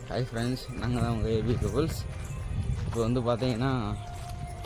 Hi friends, நாங்கள் தான் உங்கள் ஏபி கபுள்ஸ். இப்போ வந்து பார்த்தீங்கன்னா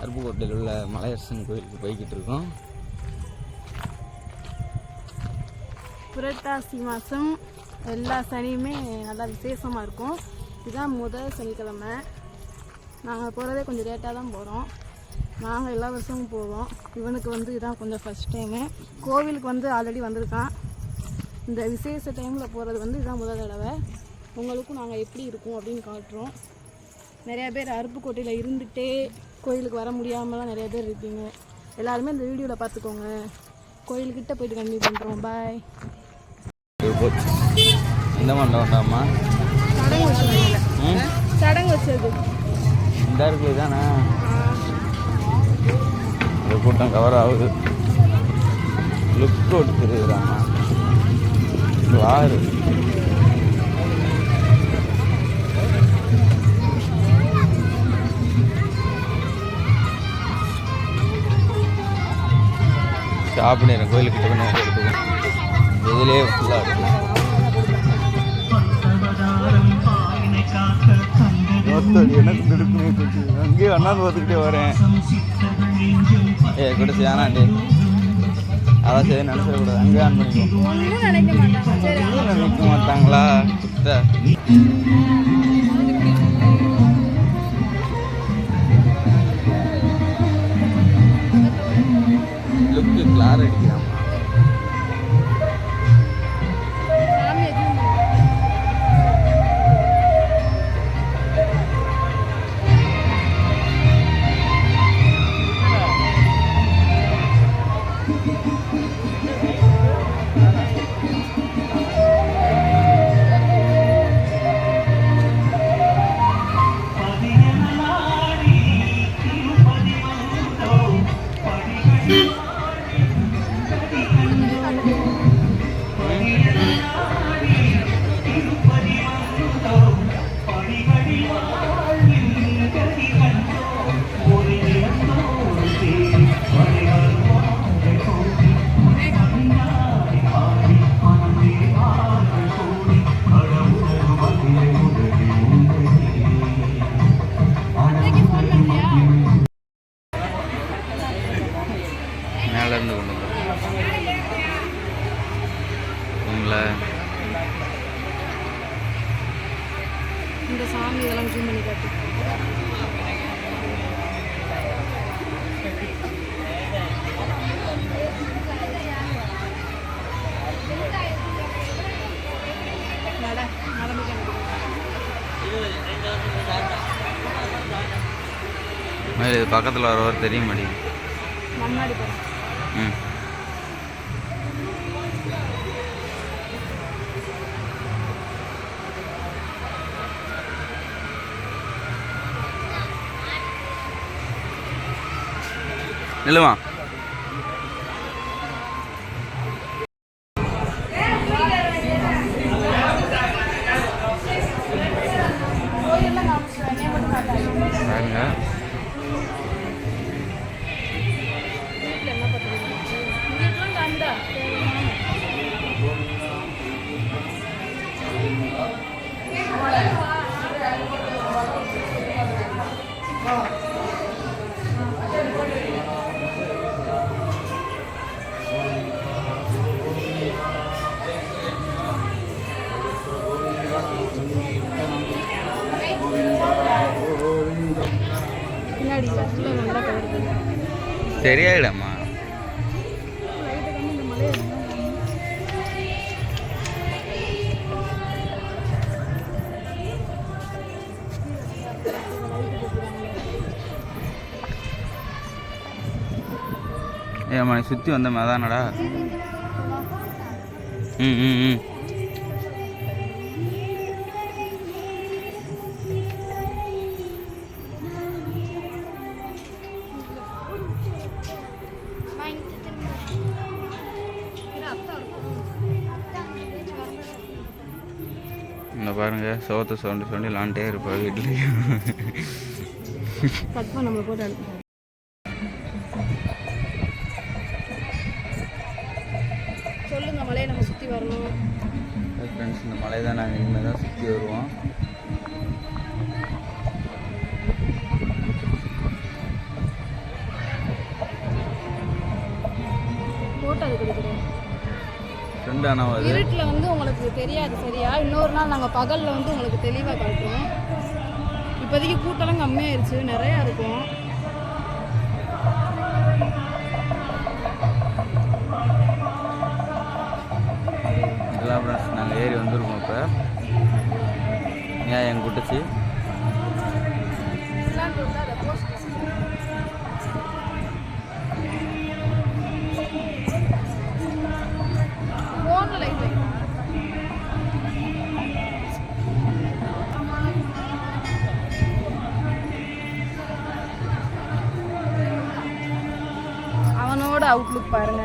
அருப்புக்கோட்டையில் உள்ள மலையரசன் கோயிலுக்கு போய்கிட்டு இருக்கோம். புரட்டாசி மாதம் எல்லா சனியுமே நல்லா விசேஷமாக இருக்கும். இதுதான் முதல் சனிக்கிழமை. நாங்கள் போகிறதே கொஞ்சம் லேட்டாக தான் போகிறோம். நாங்கள் எல்லா வருஷமும் போவோம். இவனுக்கு வந்து இதுதான் கொஞ்சம் ஃபஸ்ட் டைமு. கோவிலுக்கு வந்து ஆல்ரெடி வந்திருக்கான். இந்த விசேஷ டைமில் போகிறது வந்து இதுதான் முதல் தடவை. உங்களுக்கும் நாங்கள் எப்படி இருக்கோம் அப்படின்னு காட்டுறோம். நிறையா பேர் அருப்புக்கோட்டையில் இருந்துகிட்டே கோயிலுக்கு வர முடியாமலாம் நிறைய பேர் இருக்கீங்க. எல்லாருமே இந்த வீடியோவில் பார்த்துக்கோங்க. கோயிலுக்கிட்ட போயிட்டு கண்டினியூ பண்ணுறோம். பாய். இந்த மண்டபம்டாமா சடங்கு வச்சது சடங்கு வச்சது இந்த இருக்குது தானே. இந்த கூட்டம் கவர் ஆகுது. லுக் ரோடு தெரியுதுடாமா. வாரு சாப்பிடுறேன். கோயிலுக்கிட்ட பண்ணி எடுத்துக்கோம். இதிலே ஃபுல்லாக இருக்குது. எனக்கு எடுக்கணும். அங்கேயே அண்ணாந்து பார்த்துக்கிட்டே வரேன். கூட சேனாண்டி அதான் சரி நினச்சிடக்கூடாது. அங்கே ஆன் பண்ணிக்கோ. நினைக்க மாட்டாங்களா? லுக்கு கிளார் அடிக்கிறான். மேலேருந்து கொண்டு உங்களை இந்த சாமி இதெல்லாம் ஜூம் பண்ணி காட்டு. இது பக்கத்தில் வரவர் தெரிய மாட்டேங்குது. முன்னாடி போகிறேன். நில்லுமா. சரியாயிடமா. ஏம்மா சுற்றி வந்த மேதானடா. ம் இந்த பாருங்க, சோத்தை சவுண்டு சொல்லி விளாண்டே இருப்பா வீட்லேயும். சொல்லுங்க, மலையை நம்ம சுற்றி வரணும். ஃப்ரெண்ட்ஸ், இந்த மலை தான் நாங்கள் இனிமேல் தான் சுற்றி வருவோம். 2 ஆனவாது. இருட்டில் வந்து உங்களுக்கு தெரியாது சரியா. இன்னொரு நாள் நாங்கள் பகலில் வந்து உங்களுக்கு தெளிவாக காட்டுறோம். இப்போதைக்கு கூட்டம்லாம் கம்மியாயிருச்சு, நிறையா இருக்கும். இதெல்லாம் ஃப்ரெண்ட்ஸ் நாங்கள் ஏறி வந்துருக்கோம். இப்போ ஏன் என் குட்டிச்சு அவனோட அவுட்லுக் பாருங்க.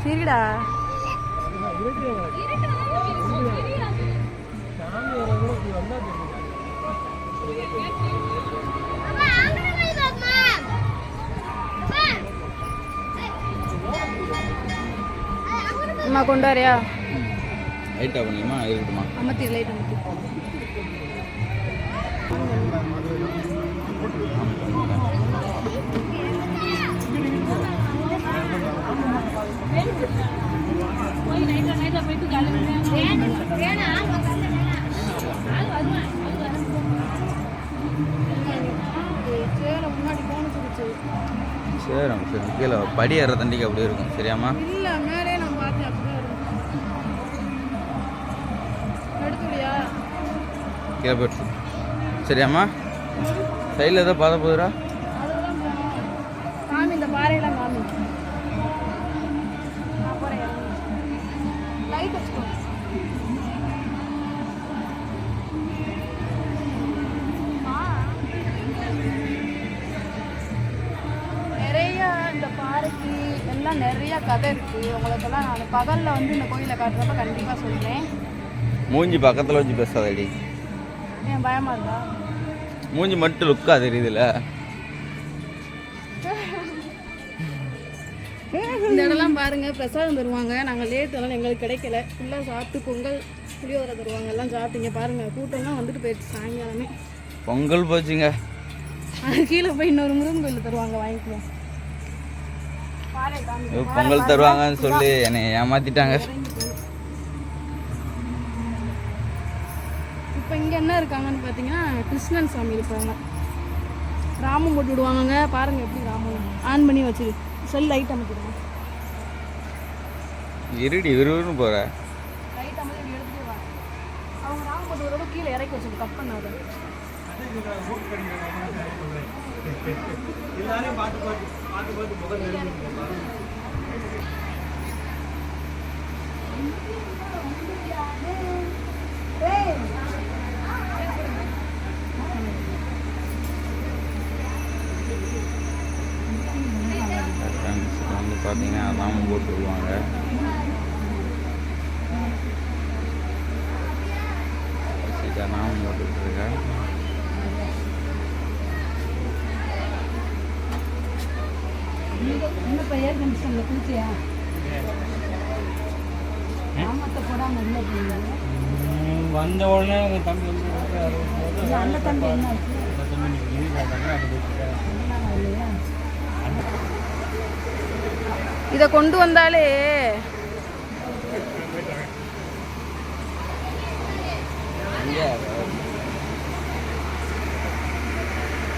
சரிடா அம்மா கொண்டு வரையா? லைட்டாக பண்ணியுமா இருக்கட்டுமா? அமர்த்தி லைட் அமர்த்தி. சரி சரி கீழே படி ஏற தண்டிக்கு அப்படி இருக்கும். சரியாம்மா? இல்லை மேலே நான் பார்த்தேன் அப்படிதான் இருக்கும். எடுத்துடியா கீழே போயிடுச்சு. சரியாம்மா? சைடில் ஏதோ பார்த்த போதுரா? அதெல்லாம் காமி, இந்த பாறையெல்லாம் காமி. நான் போகிறேன். லைட் வச்சுக்கோ. நிறையா இந்த பாறைக்கு எல்லாம் நிறையா கதை இருக்குது. உங்களுக்கெல்லாம் நான் பகலில் வந்து இந்த கோயிலை காட்டுறப்ப கண்டிப்பாக சொல்கிறேன். மூஞ்சி பக்கத்தில் வச்சு பேசாதடி. ஏன் பயமாக இருந்தா? மூஞ்சி மட்டும் லுக்கா தெரியுதுல்ல. இந்த இடம்லாம் பாருங்க, பிரசாதம் தருவாங்க. நாங்கள் லேட் அதெல்லாம் எங்களுக்கு கிடைக்கல. ஃபுல்லாக சாப்பிட்டு பொங்கல் புளியோதரை தருவாங்க. எல்லாம் சாப்பிட்டீங்க பாருங்க. கூட்டம்லாம் வந்துட்டு போயிடுச்சு சாயங்காலமே. பொங்கல் போச்சுங்க. கீழே போய் இன்னொரு முருகன் கோயில் தருவாங்க, வாங்கிக்குவோம். பொங்கல் தருவாங்கன்னு சொல்லி என்னை ஏமாத்திட்டாங்க. இப்போ இங்கே என்ன இருக்காங்கன்னு பார்த்தீங்கன்னா கிருஷ்ணன் சாமி இருப்பாங்க. ராமம் போட்டு விடுவாங்க பாருங்க. எப்படி ராமம் ஆன் பண்ணி வச்சு செல் லைட் அமைக்கிடுவாங்க. இருடி விறுவிறுன்னு போகிற. லைட் அமைச்சு எடுத்துட்டு வாங்க. அவங்க ராமம் போட்டு விடுறோட கீழே இறக்கி வச்சுட்டு கட் பண்ணாத. வந்து பார்த்தீங்கன்னா ராமம் போட்டு விடுவாங்க. நாமம் போட்டுருக்கேன். என்னப்பா ஏர் கண்டிஷனில் குளிச்சியா? ஆமத்தை போடாமல் இல்லை வந்த உடனே உங்கள் தம்பி வந்து அந்த தம்பி என்ன ஆச்சு? இதை கொண்டு வந்தாலே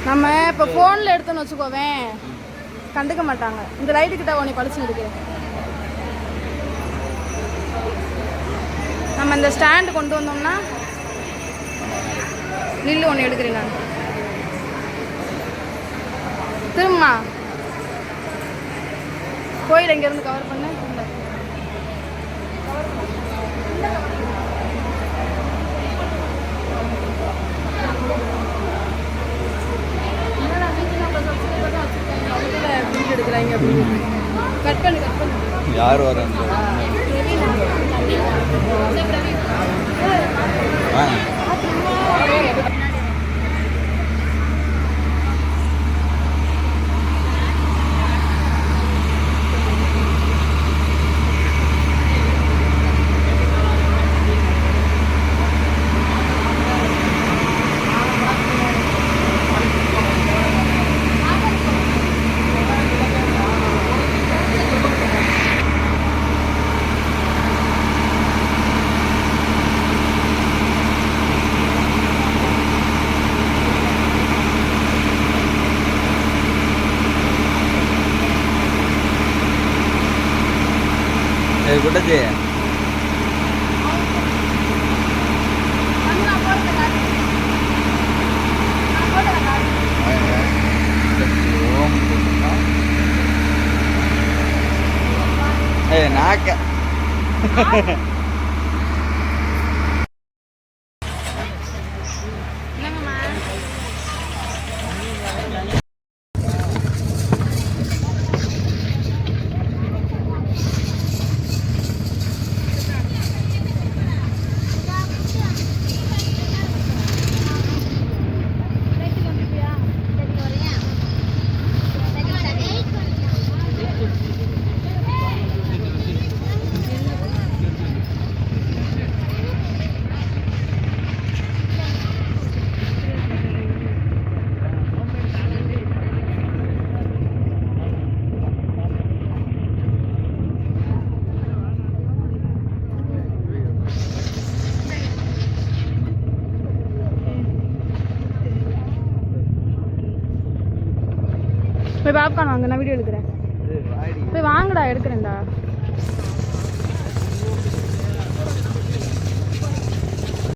நம்ம இப்போ ஃபோனில் எடுத்தோன்னு வச்சுக்கோவேன், கண்டுக்க மாட்டாங்க. இந்த லைட்டு கிட்ட உன்னை பழிச்சுன்னு இருக்கு. நம்ம இந்த ஸ்டாண்டு கொண்டு வந்தோம்னா நில்லு, ஒன்று எடுக்கிறேன் நான். திரும்பமா கோயில் எங்கேருந்து கவர் பண்ண எடுக்கிறாங்க அப்படின்னு. கட் பண்ணு கட் பண்ணு. யார் வராங்க? குட்டச்சி வந்து நான் போடுறத காட்டு. நான் போடுறத காட்டு. ஏய் நாக்க என்னங்கம்மா? போய் பாப்கார்ன் வாங்க, நான் வீடியோ எடுக்கிறேன். போய் வாங்கடா, எடுக்கிறேன்டா.